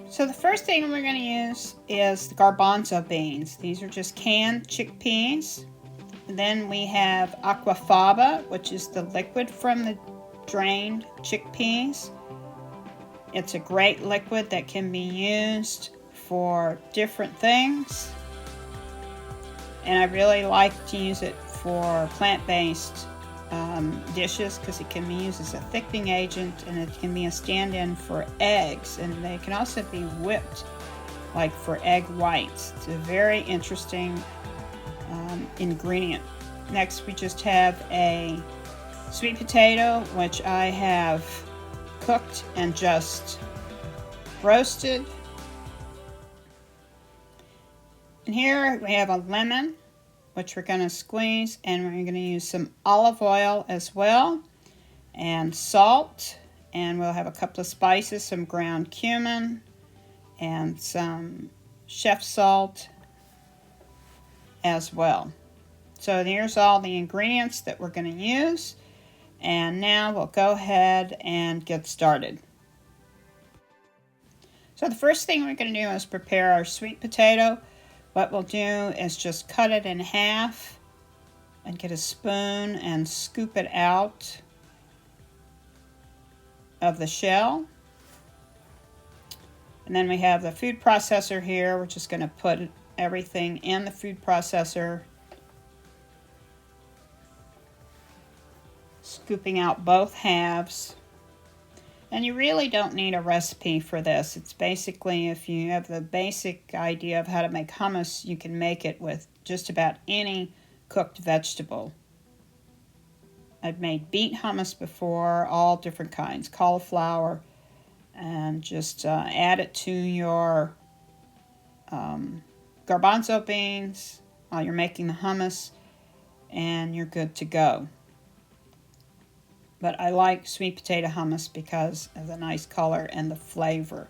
So the first thing we're going to use is the garbanzo beans. These are just canned chickpeas. And then we have aquafaba, which is the liquid from the drained chickpeas. It's a great liquid that can be used for different things. And I really like to use it for plant-based dishes because it can be used as a thickening agent, and it can be a stand-in for eggs, and they can also be whipped like for egg whites. It's a very interesting ingredient. Next, we just have a sweet potato, which I have cooked and just roasted. And here we have a lemon, which we're going to squeeze, and we're going to use some olive oil as well, and salt, and we'll have a couple of spices, some ground cumin, and some chef salt as well. So here's all the ingredients that we're going to use, and now we'll go ahead and get started. So the first thing we're going to do is prepare our sweet potato. What we'll do is just cut it in half and get a spoon and scoop it out of the shell. And then we have the food processor here. We're just going to put everything in the food processor, scooping out both halves. And you really don't need a recipe for this. It's basically, if you have the basic idea of how to make hummus, you can make it with just about any cooked vegetable. I've made beet hummus before, all different kinds, cauliflower, and just add it to your garbanzo beans while you're making the hummus, and you're good to go. But I like sweet potato hummus because of the nice color and the flavor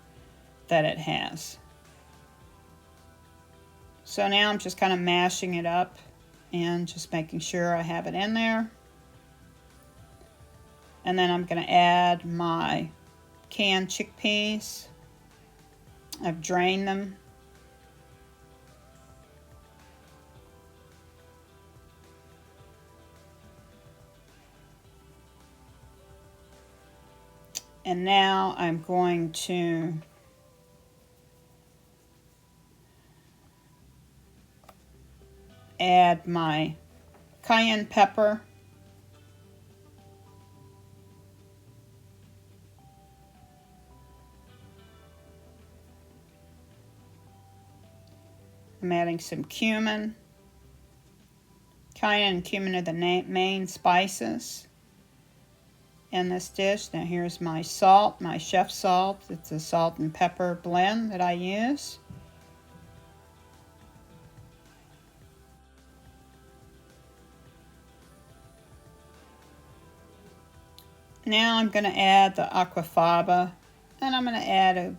that it has. So now I'm just kind of mashing it up and just making sure I have it in there. And then I'm going to add my canned chickpeas. I've drained them. And now I'm going to add my cayenne pepper. I'm adding some cumin. Cayenne and cumin are the main spices in this dish. Now here's my salt, my chef salt. It's a salt and pepper blend that I use. Now I'm going to add the aquafaba, and I'm going to add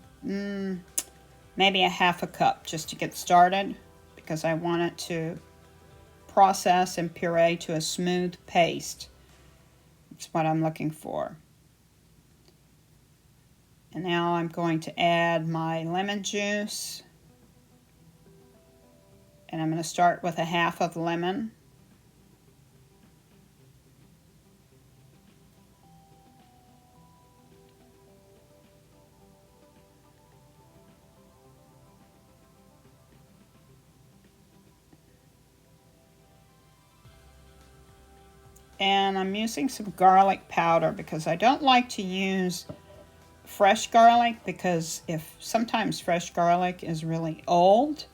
maybe a half a cup just to get started, because I want it to process and puree to a smooth paste. That's what I'm looking for. And now I'm going to add my lemon juice. And I'm going to start with a half of lemon. And I'm using some garlic powder because I don't like to use fresh garlic, because sometimes fresh garlic is really old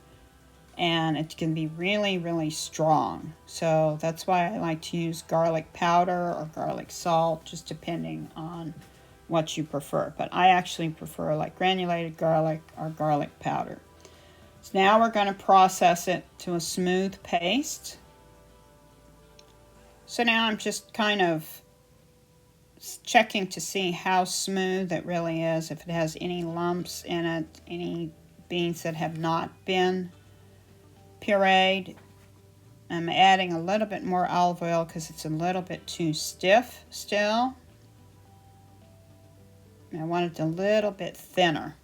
and it can be really, really strong. So that's why I like to use garlic powder or garlic salt, just depending on what you prefer. But I actually prefer like granulated garlic or garlic powder. So now we're going to process it to a smooth paste. So now I'm just kind of checking to see how smooth it really is, if it has any lumps in it, any beans that have not been pureed. I'm adding a little bit more olive oil because it's a little bit too stiff still. I want it a little bit thinner.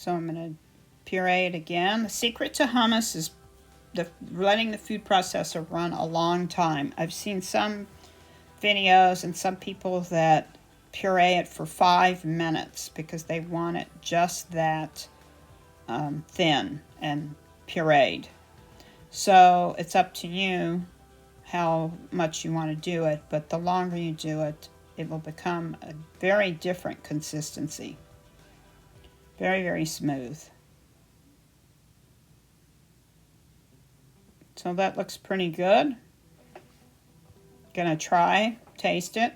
So I'm going to puree it again. The secret to hummus is letting the food processor run a long time. I've seen some videos and some people that puree it for 5 minutes because they want it just that thin and pureed. So it's up to you how much you want to do it, but the longer you do it, it will become a very different consistency. Very, very smooth. So that looks pretty good. Gonna try, taste it,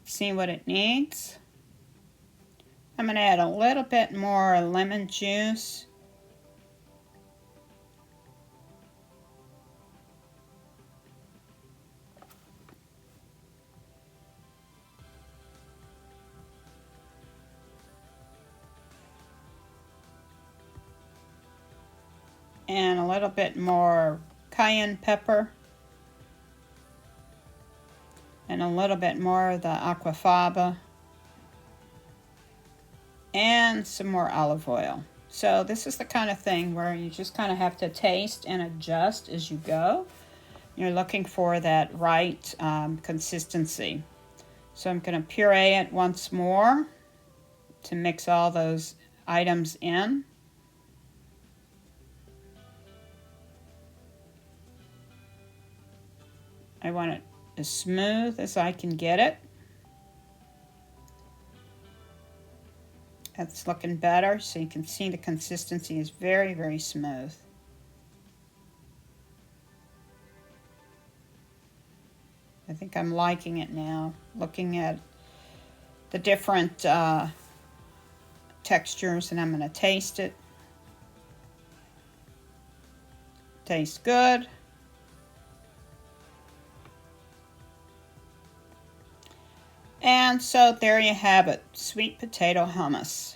see what it needs. I'm gonna add a little bit more lemon juice. And a little bit more cayenne pepper. And a little bit more of the aquafaba. And some more olive oil. So this is the kind of thing where you just kind of have to taste and adjust as you go. You're looking for that right consistency. So I'm going to puree it once more to mix all those items in. I want it as smooth as I can get it. That's looking better, so you can see the consistency is very, very smooth. I think I'm liking it now, looking at the different textures, and I'm going to taste it. Tastes good. And so there you have it, sweet potato hummus.